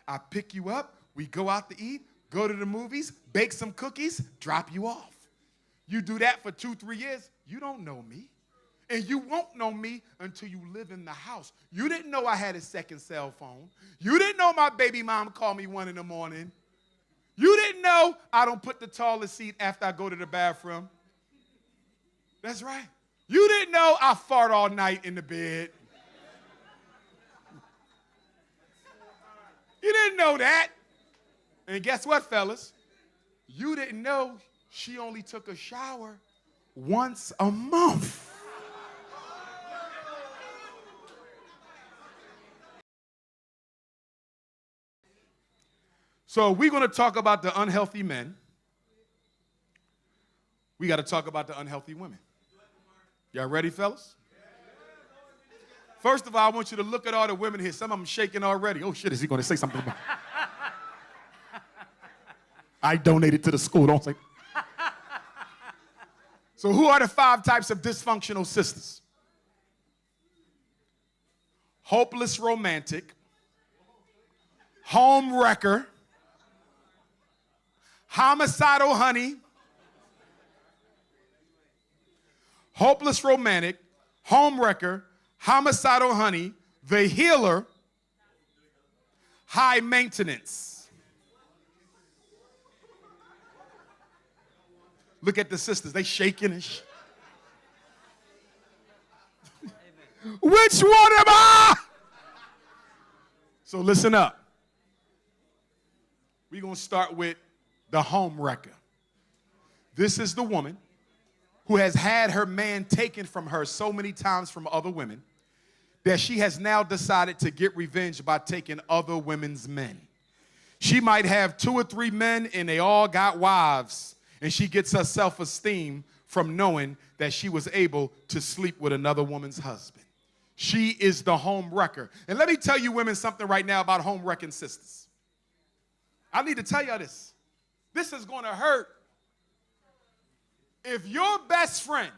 I pick you up, we go out to eat, go to the movies, bake some cookies, drop you off. You do that for 2-3 years, you don't know me. And you won't know me until you live in the house. You didn't know I had a second cell phone. You didn't know my baby mom called me 1 in the morning. You didn't know I don't put the toilet seat after I go to the bathroom. That's right. You didn't know I fart all night in the bed. You didn't know that. And guess what, fellas? You didn't know she only took a shower once a month. So we're going to talk about the unhealthy men. We got to talk about the unhealthy women. Y'all ready, fellas? First of all, I want you to look at all the women here. Some of them shaking already. Oh, shit, is he going to say something about it? I donated to the school. Don't say. So who are the 5 types of dysfunctional sisters? Hopeless romantic, home wrecker, homicidal honey, hopeless romantic, home wrecker, homicidal honey, the healer, high maintenance. Look at the sisters, they shaking and Which one am I? So listen up. We're going to start with the home wrecker. This is the woman who has had her man taken from her so many times from other women that she has now decided to get revenge by taking other women's men. She might have 2 or 3 men and they all got wives, and she gets her self-esteem from knowing that she was able to sleep with another woman's husband. She is the home wrecker. And let me tell you women something right now about home wrecking sisters. I need to tell y'all this. This is going to hurt. If your best friend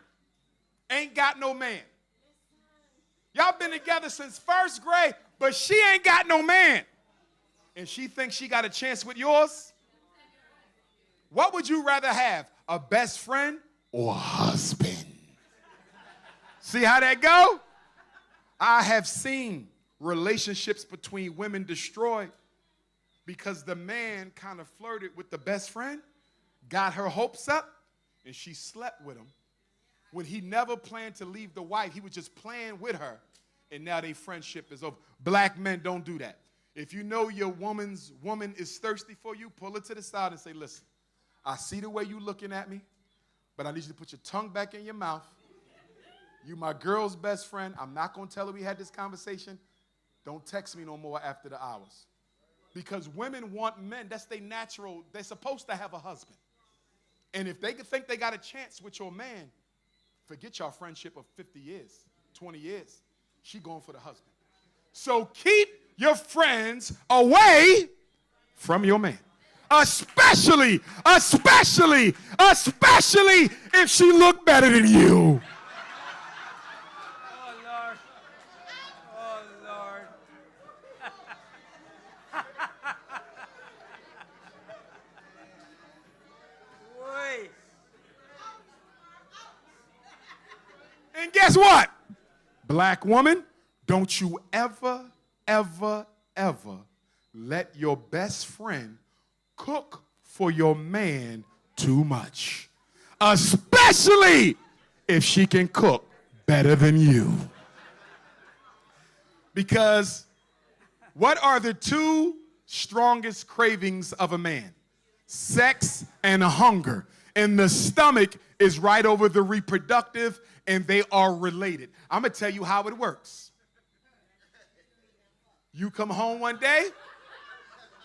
ain't got no man, y'all been together since 1st grade, but she ain't got no man, and she thinks she got a chance with yours, what would you rather have, a best friend or a husband? See how that go? I have seen relationships between women destroyed because the man kind of flirted with the best friend, got her hopes up, and she slept with him. When he never planned to leave the wife, he was just playing with her, and now their friendship is over. Black men don't do that. If you know your woman is thirsty for you, pull her to the side and say, listen, I see the way you looking at me, but I need you to put your tongue back in your mouth. You my girl's best friend. I'm not going to tell her we had this conversation. Don't text me no more after the hours. Because women want men. That's their natural. They're supposed to have a husband. And if they think they got a chance with your man, forget your friendship of 50 years, 20 years. She going for the husband. So keep your friends away from your man. Especially if she look better than you. Oh, Lord. Oh, Lord. Wait. And guess what? Black woman, don't you ever let your best friend cook for your man too much. Especially if she can cook better than you. Because what are the 2 strongest cravings of a man? Sex and hunger. And the stomach is right over the reproductive, and they are related. I'm going to tell you how it works. You come home one day,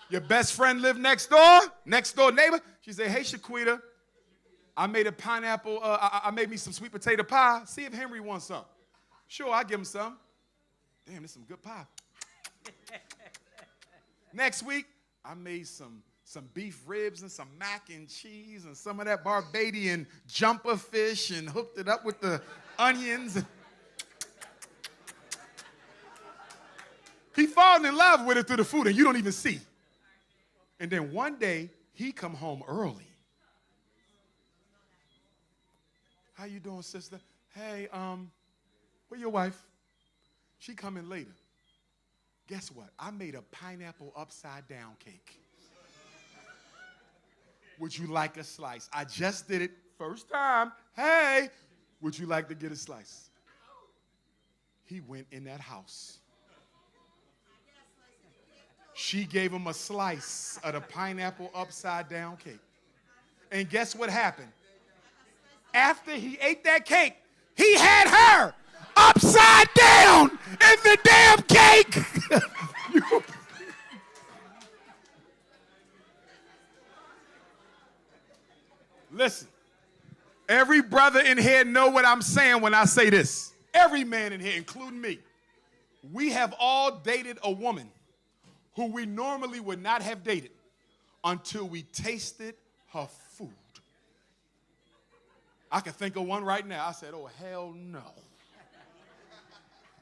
your best friend live next door neighbor. She say, hey, Shaquita, I made a pineapple, I made me some sweet potato pie. See if Henry wants some. Sure, I'll give him some. Damn, this is some good pie. Next week, I made some beef ribs and some mac and cheese and some of that Barbadian jumper fish and hooked it up with the onions. He falling in love with it through the food, and you don't even see. And then one day, he come home early. How you doing, sister? Hey, where your wife? She coming later. Guess what? I made a pineapple upside down cake. Would you like a slice? I just did it first time. Hey, would you like to get a slice? He went in that house. She gave him a slice of the pineapple upside down cake. And guess what happened? After he ate that cake, he had her upside down in the damn cake. Listen, every brother in here know what I'm saying when I say this. Every man in here, including me. We have all dated a woman who we normally would not have dated until we tasted her food. I can think of one right now. I said, oh, hell no.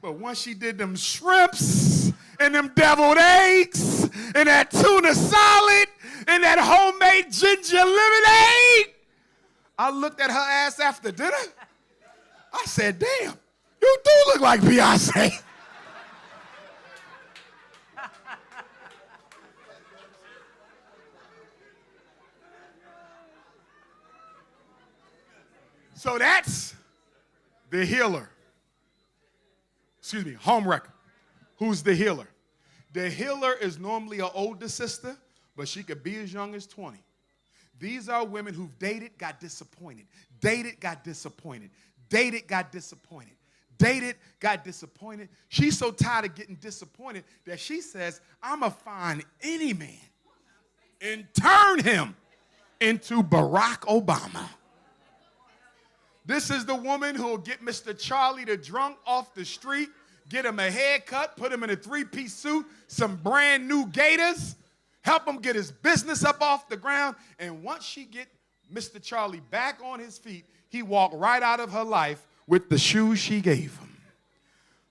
But once she did them shrimps and them deviled eggs and that tuna salad and that homemade ginger lemonade, I looked at her ass after dinner. I said, damn, you do look like Beyonce. So that's the healer. Excuse me, homewrecker. Who's the healer? The healer is normally an older sister, but she could be as young as 20. These are women who've dated, got disappointed. Dated, got disappointed. Dated, got disappointed. Dated, got disappointed. She's so tired of getting disappointed that she says, I'm going to find any man and turn him into Barack Obama. This is the woman who will get Mr. Charlie the drunk off the street, get him a haircut, put him in a three-piece suit, some brand new gaiters, help him get his business up off the ground, and once she get Mr. Charlie back on his feet, he walked right out of her life with the shoes she gave him.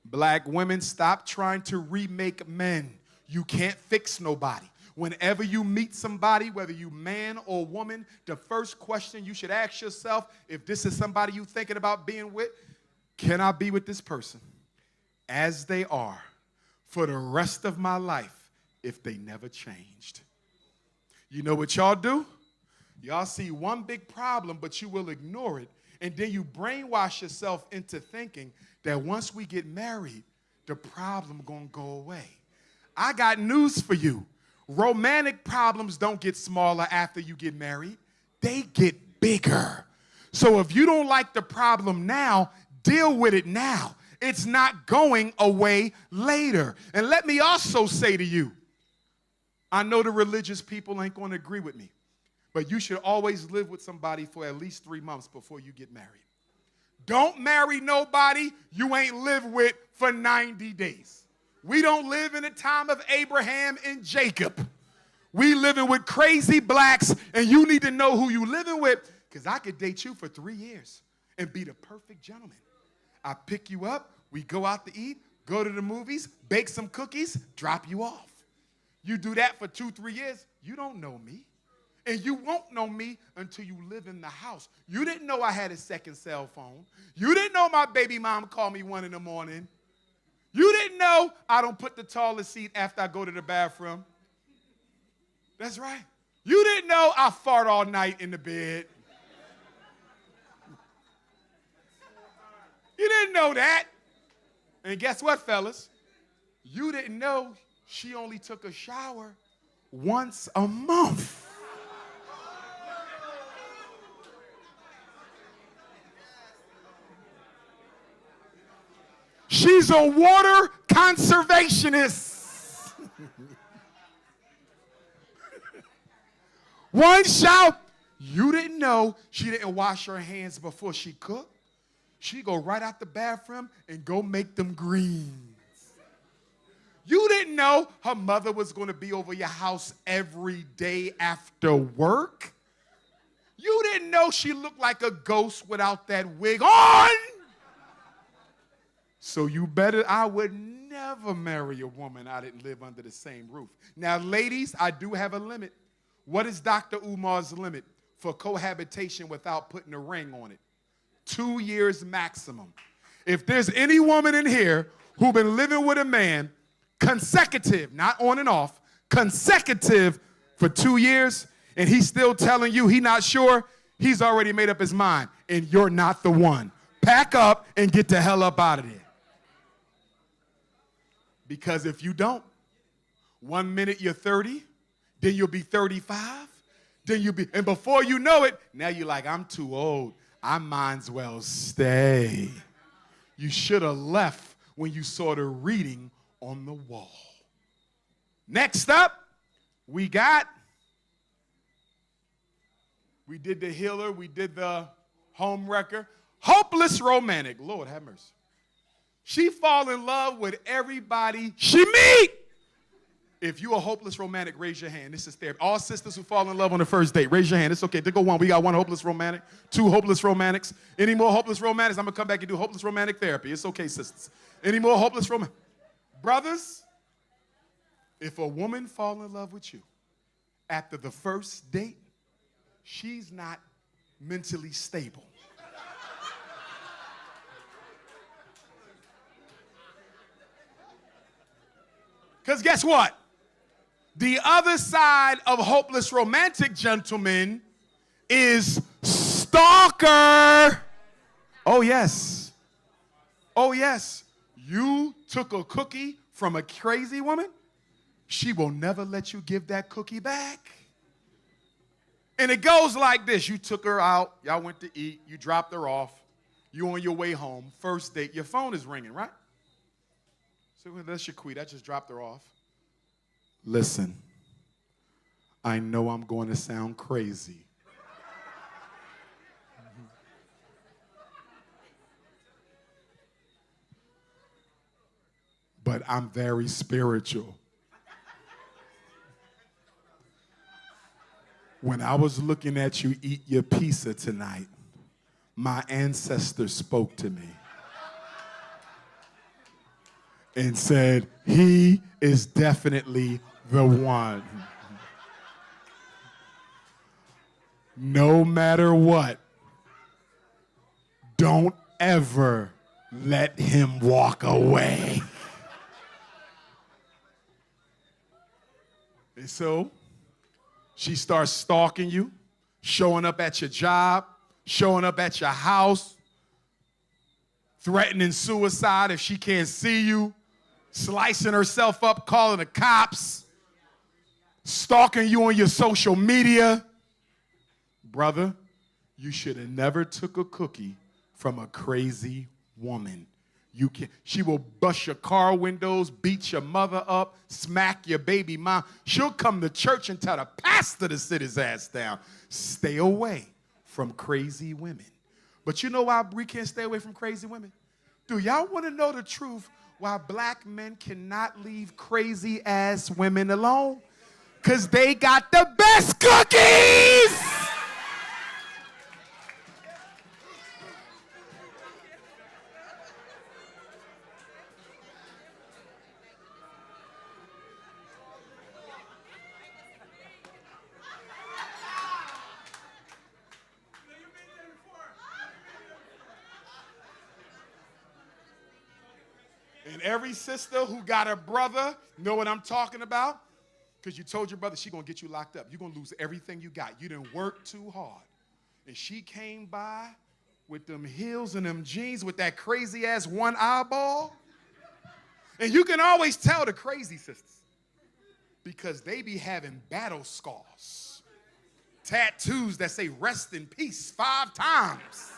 Black women, stop trying to remake men. You can't fix nobody. Whenever you meet somebody, whether you man or woman, the first question you should ask yourself, if this is somebody you're thinking about being with, can I be with this person as they are for the rest of my life if they never changed? You know what y'all do? Y'all see one big problem, but you will ignore it, and then you brainwash yourself into thinking that once we get married, the problem gonna go away. I got news for you. Romantic problems don't get smaller after you get married. They get bigger. So if you don't like the problem now, deal with it now. It's not going away later. And let me also say to you, I know the religious people ain't going to agree with me, but you should always live with somebody for at least 3 months before you get married. Don't marry nobody you ain't lived with for 90 days. We don't live in the time of Abraham and Jacob. We living with crazy blacks, and you need to know who you living with, because I could date you for 3 years and be the perfect gentleman. I pick you up, we go out to eat, go to the movies, bake some cookies, drop you off. You do that for 2-3 years, you don't know me. And you won't know me until you live in the house. You didn't know I had a second cell phone. You didn't know my baby mom called me 1 in the morning. You didn't know I don't put the toilet seat after I go to the bathroom. That's right. You didn't know I fart all night in the bed. You didn't know that. And guess what, fellas? You didn't know she only took a shower once a month. She's a water conservationist. One shout. You didn't know she didn't wash her hands before she cooked. She go right out the bathroom and go make them greens. You didn't know her mother was going to be over your house every day after work. You didn't know she looked like a ghost without that wig on. So you better, I would never marry a woman I didn't live under the same roof. Now, ladies, I do have a limit. What is Dr. Umar's limit for cohabitation without putting a ring on it? 2 years maximum. If there's any woman in here who's been living with a man consecutive, not on and off, consecutive for 2 years, and he's still telling you he's not sure, he's already made up his mind, and you're not the one. Pack up and get the hell up out of there. Because if you don't, 1 minute you're 30, then you'll be 35, then you'll be, and before you know it, now you're like, I'm too old. I might as well stay. You should have left when you saw the reading on the wall. Next up, we did the healer, we did the home wrecker. Hopeless romantic, Lord have mercy. She fall in love with everybody she meet. If you a hopeless romantic, raise your hand. This is therapy. All sisters who fall in love on the first date, raise your hand. It's okay. There go one. We got one hopeless romantic, 2 hopeless romantics. Any more hopeless romantics? I'm going to come back and do hopeless romantic therapy. It's okay, sisters. Any more hopeless romantic? Brothers, if a woman fall in love with you after the first date, she's not mentally stable. Because guess what? The other side of hopeless romantic, gentlemen, is stalker. Oh, yes. Oh, yes. You took a cookie from a crazy woman. She will never let you give that cookie back. And it goes like this. You took her out. Y'all went to eat. You dropped her off. You on your way home. First date. Your phone is ringing, right? So that's your queen. I just dropped her off. Listen, I know I'm going to sound crazy. But I'm very spiritual. When I was looking at you eat your pizza tonight, my ancestors spoke to me and said, he is definitely the one. No matter what, don't ever let him walk away. And so she starts stalking you, showing up at your job, showing up at your house, threatening suicide if she can't see you, slicing herself up, calling the cops, stalking you on your social media. Brother, you should have never took a cookie from a crazy woman. You can, she will bust your car windows, beat your mother up, smack your baby mom. She'll come to church and tell the pastor to sit his ass down. Stay away from crazy women. But you know why we can't stay away from crazy women? Do y'all want to know the truth why black men cannot leave crazy ass women alone? Because they got the best cookies! And every sister who got a brother, know what I'm talking about? Because you told your brother she gonna get you locked up. You're gonna lose everything you got. You didn't work too hard. And she came by with them heels and them jeans with that crazy ass one eyeball. And you can always tell the crazy sisters because they be having battle scars. Tattoos that say rest in peace 5 times.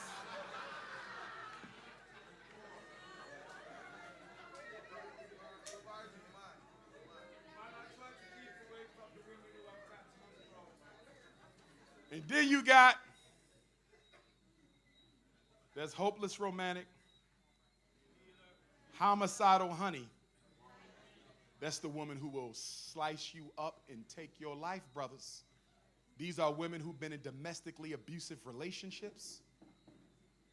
And then you got, there's hopeless romantic, homicidal honey. That's the woman who will slice you up and take your life, brothers. These are women who've been in domestically abusive relationships.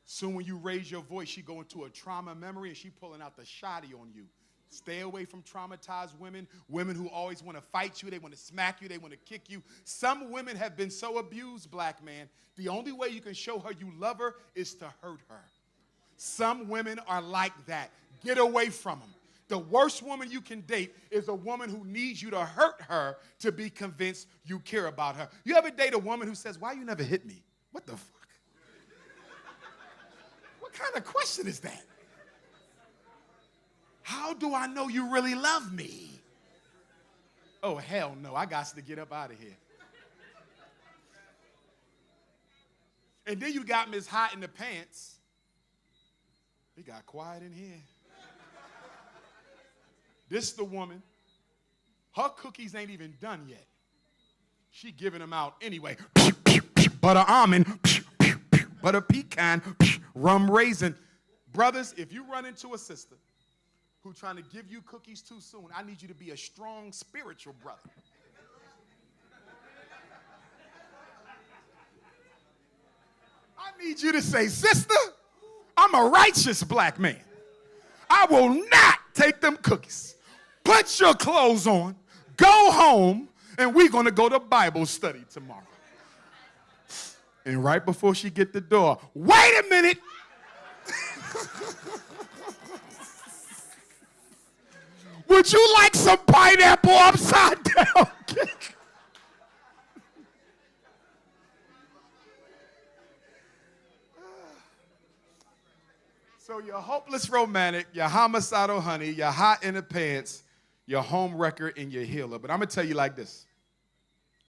Soon when you raise your voice, she go into a trauma memory and she pulling out the shotty on you. Stay away from traumatized women, women who always want to fight you, they want to smack you, they want to kick you. Some women have been so abused, black man, the only way you can show her you love her is to hurt her. Some women are like that. Get away from them. The worst woman you can date is a woman who needs you to hurt her to be convinced you care about her. You ever date a woman who says, why you never hit me? What the fuck? What kind of question is that? How do I know you really love me? Oh, hell no, I got to get up out of here. And then you got Miss Hot in the Pants. It got quiet in here. This the woman. Her cookies ain't even done yet. She giving them out anyway. Butter almond, butter pecan, rum raisin. Brothers, if you run into a sister who's trying to give you cookies too soon, I need you to be a strong spiritual brother. I need you to say, sister, I'm a righteous black man. I will not take them cookies. Put your clothes on, go home, and we're going to go to Bible study tomorrow. And right before she get the door, wait a minute. Would you like some pineapple upside down cake? So you're a hopeless romantic, you're homicidal honey, you're hot in the pants, you're home wrecker, and you're healer. But I'm going to tell you like this.